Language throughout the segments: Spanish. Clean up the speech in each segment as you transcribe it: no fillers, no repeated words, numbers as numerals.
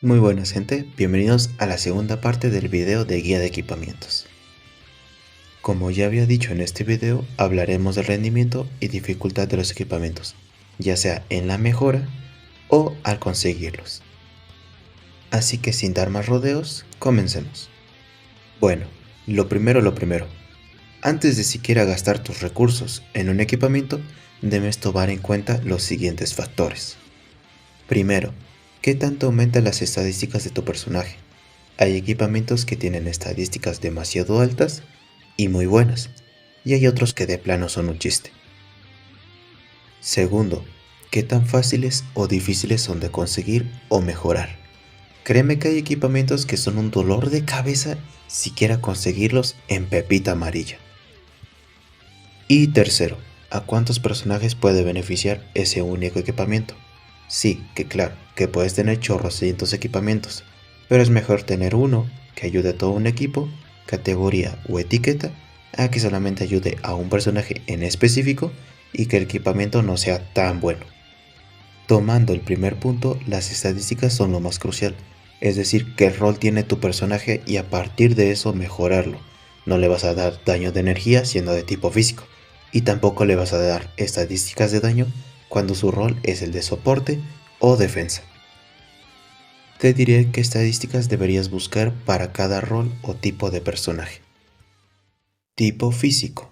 Muy buenas gente, bienvenidos a la segunda parte del video de guía de equipamientos. Como ya había dicho en este video, hablaremos del rendimiento y dificultad de los equipamientos, ya sea en la mejora o al conseguirlos. Así que sin dar más rodeos, comencemos. Bueno, lo primero. Antes de siquiera gastar tus recursos en un equipamiento, debes tomar en cuenta los siguientes factores. Primero, ¿qué tanto aumentan las estadísticas de tu personaje? Hay equipamientos que tienen estadísticas demasiado altas y muy buenas, y hay otros que de plano son un chiste. Segundo, ¿qué tan fáciles o difíciles son de conseguir o mejorar? Créeme que hay equipamientos que son un dolor de cabeza siquiera conseguirlos en pepita amarilla. Y tercero, ¿a cuántos personajes puede beneficiar ese único equipamiento? Sí, que claro, que puedes tener chorrocientos equipamientos, pero es mejor tener uno que ayude a todo un equipo, categoría o etiqueta, a que solamente ayude a un personaje en específico y que el equipamiento no sea tan bueno. Tomando el primer punto, las estadísticas son lo más crucial, es decir, qué rol tiene tu personaje y a partir de eso mejorarlo. No le vas a dar daño de energía siendo de tipo físico, y tampoco le vas a dar estadísticas de daño cuando su rol es el de soporte o defensa. Te diré qué estadísticas deberías buscar para cada rol o tipo de personaje. Tipo físico.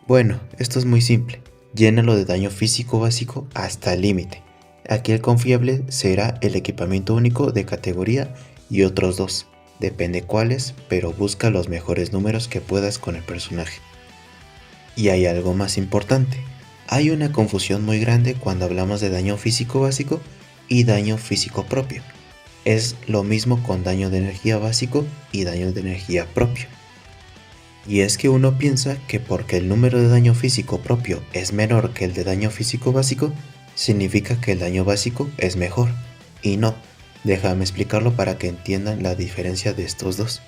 Bueno, esto es muy simple. Llénalo de daño físico básico hasta el límite. Aquí el confiable será el equipamiento único de categoría y otros dos. Depende cuáles, pero busca los mejores números que puedas con el personaje. Y hay algo más importante. Hay una confusión muy grande cuando hablamos de daño físico básico y daño físico propio. Es lo mismo con daño de energía básico y daño de energía propio. Y es que uno piensa que porque el número de daño físico propio es menor que el de daño físico básico, significa que el daño básico es mejor. Y no, déjame explicarlo para que entiendan la diferencia de estos dos.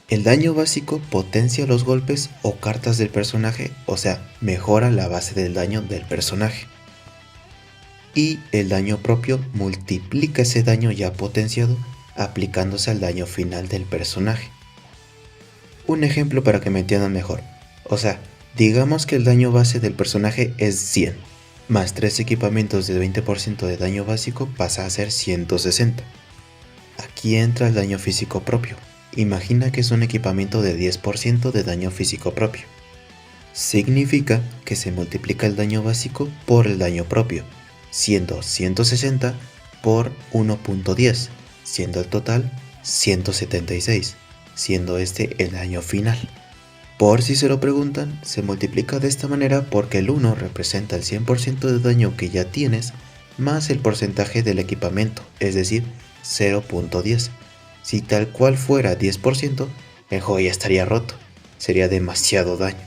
El daño básico potencia los golpes o cartas del personaje, o sea, mejora la base del daño del personaje. Y el daño propio multiplica ese daño ya potenciado aplicándose al daño final del personaje. Un ejemplo para que me entiendan mejor. O sea, digamos que el daño base del personaje es 100, más 3 equipamientos de 20% de daño básico pasa a ser 160. Aquí entra el daño físico propio. Imagina que es un equipamiento de 10% de daño físico propio. Significa que se multiplica el daño básico por el daño propio, siendo 160 por 1.10, siendo el total 176, siendo este el daño final. Por si se lo preguntan, se multiplica de esta manera porque el 1 representa el 100% de daño que ya tienes, más el porcentaje del equipamiento, es decir, 0.10. Si tal cual fuera 10%, el juego ya estaría roto, sería demasiado daño.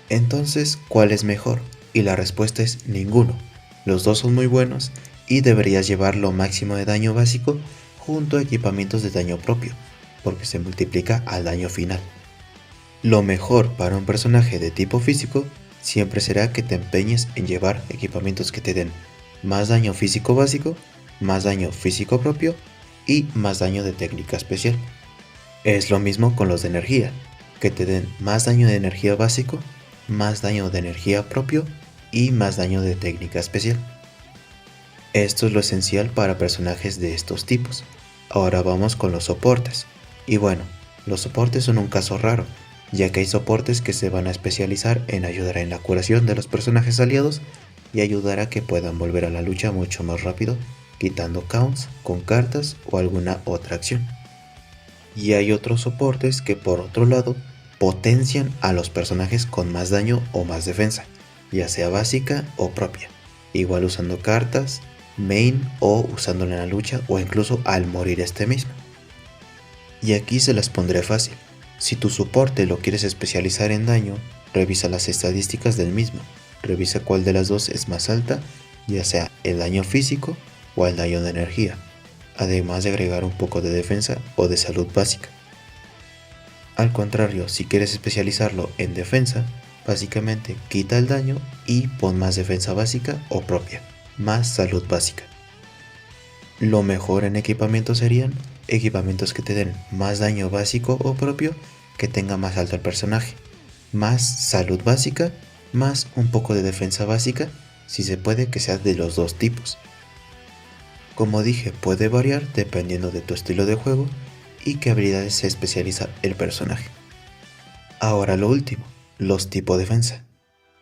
Entonces, ¿cuál es mejor? Y la respuesta es ninguno. Los dos son muy buenos y deberías llevar lo máximo de daño básico junto a equipamientos de daño propio, porque se multiplica al daño final. Lo mejor para un personaje de tipo físico siempre será que te empeñes en llevar equipamientos que te den más daño físico básico, más daño físico propio y más daño de técnica especial. Es lo mismo con los de energía, que te den más daño de energía básico, más daño de energía propio y más daño de técnica especial. Esto es lo esencial para personajes de estos tipos. Ahora vamos con los soportes. Y bueno, los soportes son un caso raro, ya que hay soportes que se van a especializar en ayudar en la curación de los personajes aliados y ayudar a que puedan volver a la lucha mucho más rápido, quitando counts con cartas o alguna otra acción. Y hay otros soportes que por otro lado potencian a los personajes con más daño o más defensa, ya sea básica o propia, igual usando cartas, main o usándola en la lucha o incluso al morir este mismo. Y aquí se las pondré fácil. Si tu soporte lo quieres especializar en daño, revisa las estadísticas del mismo, revisa cuál de las dos es más alta, ya sea el daño físico o el daño de energía, además de agregar un poco de defensa o de salud básica. Al contrario, si quieres especializarlo en defensa, básicamente quita el daño y pon más defensa básica o propia, más salud básica. Lo mejor en equipamientos serían equipamientos que te den más daño básico o propio, que tenga más alto el personaje, más salud básica, más un poco de defensa básica, si se puede que sea de los dos tipos. Como dije, puede variar dependiendo de tu estilo de juego y qué habilidades se especializa el personaje. Ahora lo último, los tipos de defensa.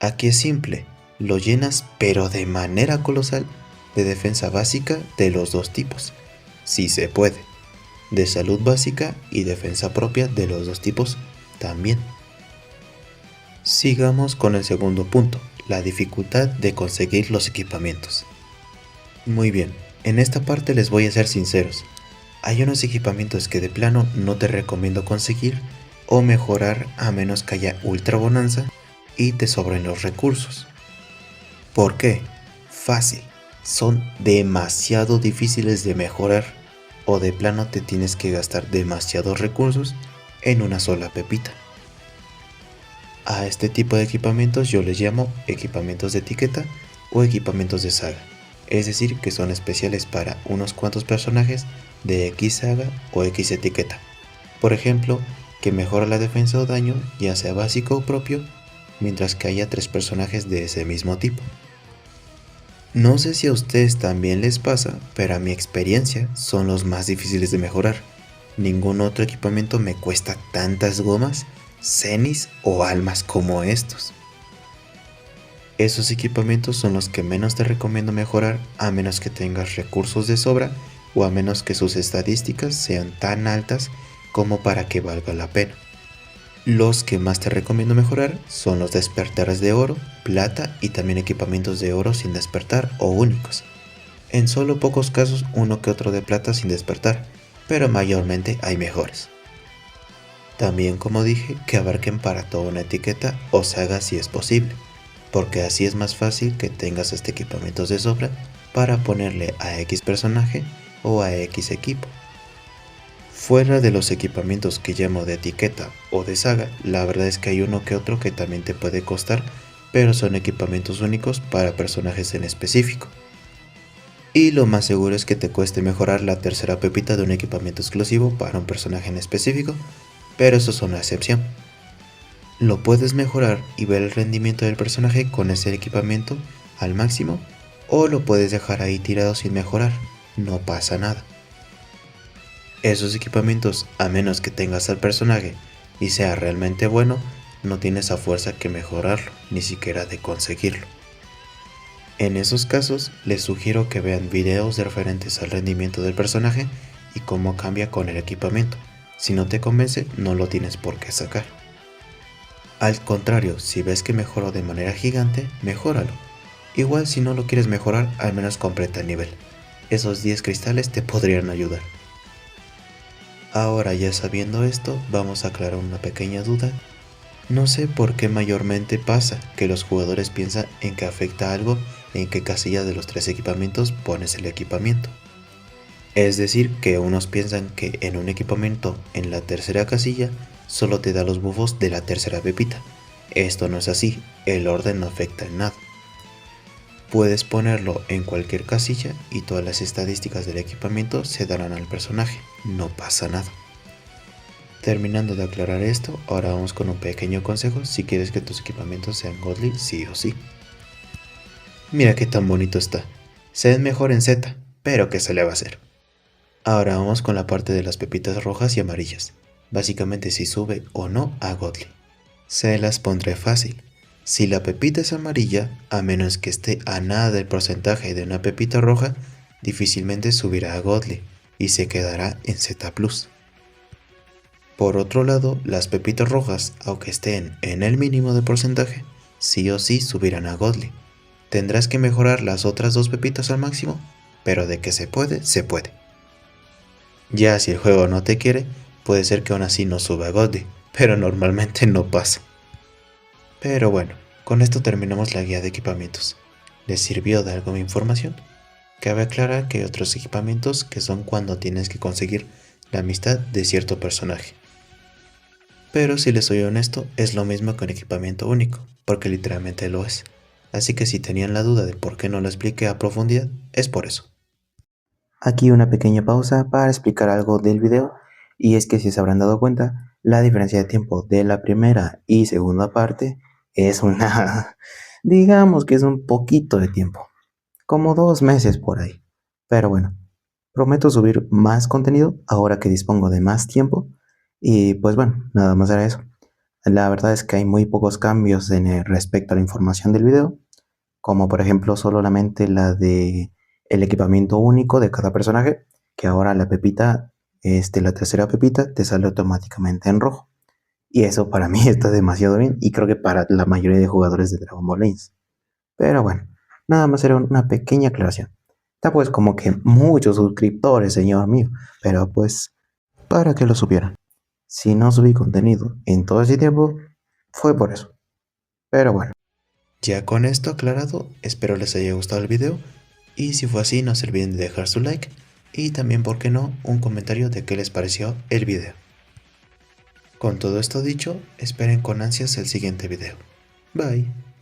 Aquí es simple, lo llenas pero de manera colosal de defensa básica de los dos tipos, si se puede, de salud básica y defensa propia de los dos tipos también. Sigamos con el segundo punto, la dificultad de conseguir los equipamientos. Muy bien, en esta parte les voy a ser sinceros. Hay unos equipamientos que de plano no te recomiendo conseguir o mejorar a menos que haya ultra bonanza y te sobren los recursos. ¿Por qué? Fácil, son demasiado difíciles de mejorar o de plano te tienes que gastar demasiados recursos en una sola pepita. A este tipo de equipamientos yo les llamo equipamientos de etiqueta o equipamientos de saga, es decir que son especiales para unos cuantos personajes de X saga o X etiqueta. Por ejemplo, que mejora la defensa o daño, ya sea básico o propio, mientras que haya 3 personajes de ese mismo tipo. No sé si a ustedes también les pasa, pero a mi experiencia son los más difíciles de mejorar. Ningún otro equipamiento me cuesta tantas gomas, cenis o almas como estos. Esos equipamientos son los que menos te recomiendo mejorar a menos que tengas recursos de sobra o a menos que sus estadísticas sean tan altas como para que valga la pena. Los que más te recomiendo mejorar son los despertares de oro, plata y también equipamientos de oro sin despertar o únicos. En solo pocos casos uno que otro de plata sin despertar, pero mayormente hay mejores. También, como dije, que abarquen para toda una etiqueta o saga si es posible, porque así es más fácil que tengas equipamientos de sobra para ponerle a X personaje o a X equipo. Fuera de los equipamientos que llamo de etiqueta o de saga, la verdad es que hay uno que otro que también te puede costar, pero son equipamientos únicos para personajes en específico. Y lo más seguro es que te cueste mejorar la tercera pepita de un equipamiento exclusivo para un personaje en específico, pero eso es una excepción. Lo puedes mejorar y ver el rendimiento del personaje con ese equipamiento al máximo, o lo puedes dejar ahí tirado sin mejorar, no pasa nada. Esos equipamientos, a menos que tengas al personaje y sea realmente bueno, no tienes a fuerza que mejorarlo, ni siquiera de conseguirlo. En esos casos, les sugiero que vean videos referentes al rendimiento del personaje y cómo cambia con el equipamiento. Si no te convence, no lo tienes por qué sacar. Al contrario, si ves que mejoró de manera gigante, mejóralo. Igual si no lo quieres mejorar, al menos completa el nivel. Esos 10 cristales te podrían ayudar. Ahora ya sabiendo esto, vamos a aclarar una pequeña duda. No sé por qué mayormente pasa que los jugadores piensan en que afecta algo en qué casilla de los 3 equipamientos pones el equipamiento. Es decir, que unos piensan que en un equipamiento en la tercera casilla solo te da los buffos de la tercera pepita. Esto no es así, el orden no afecta en nada. Puedes ponerlo en cualquier casilla y todas las estadísticas del equipamiento se darán al personaje, no pasa nada. Terminando de aclarar esto, ahora vamos con un pequeño consejo si quieres que tus equipamientos sean godly sí o sí. Mira qué tan bonito está, se ven mejor en Z, pero ¿qué se le va a hacer? Ahora vamos con la parte de las pepitas rojas y amarillas, básicamente si sube o no a godly. Se las pondré fácil. Si la pepita es amarilla, a menos que esté a nada del porcentaje de una pepita roja, difícilmente subirá a godly y se quedará en Z+. Por otro lado, las pepitas rojas, aunque estén en el mínimo de porcentaje, sí o sí subirán a godly. Tendrás que mejorar las otras 2 pepitas al máximo, pero de que se puede, se puede. Ya si el juego no te quiere, puede ser que aún así no suba a godly, pero normalmente no pasa. Pero bueno, con esto terminamos la guía de equipamientos. ¿Les sirvió de algo mi información? Cabe aclarar que hay otros equipamientos que son cuando tienes que conseguir la amistad de cierto personaje. Pero si les soy honesto, es lo mismo que un equipamiento único, porque literalmente lo es. Así que si tenían la duda de por qué no lo expliqué a profundidad, es por eso. Aquí una pequeña pausa para explicar algo del video, y es que si se habrán dado cuenta, la diferencia de tiempo de la primera y segunda parte es una, digamos que es un poquito de tiempo, como 2 meses por ahí. Pero bueno, prometo subir más contenido ahora que dispongo de más tiempo, y pues bueno, nada más era eso. La verdad es que hay muy pocos cambios respecto a la información del video, como por ejemplo solamente la de el equipamiento único de cada personaje, que ahora la pepita, la tercera pepita, te sale automáticamente en rojo. Y eso para mí está demasiado bien, y creo que para la mayoría de jugadores de Dragon Ball Lines. Pero bueno, nada más era una pequeña aclaración. Está pues como que muchos suscriptores, señor mío, pero pues para que lo supieran. Si no subí contenido en todo ese tiempo, fue por eso. Pero bueno. Ya con esto aclarado, espero les haya gustado el video, y si fue así no se olviden de dejar su like y también, por qué no, un comentario de qué les pareció el video. Con todo esto dicho, esperen con ansias el siguiente video. Bye.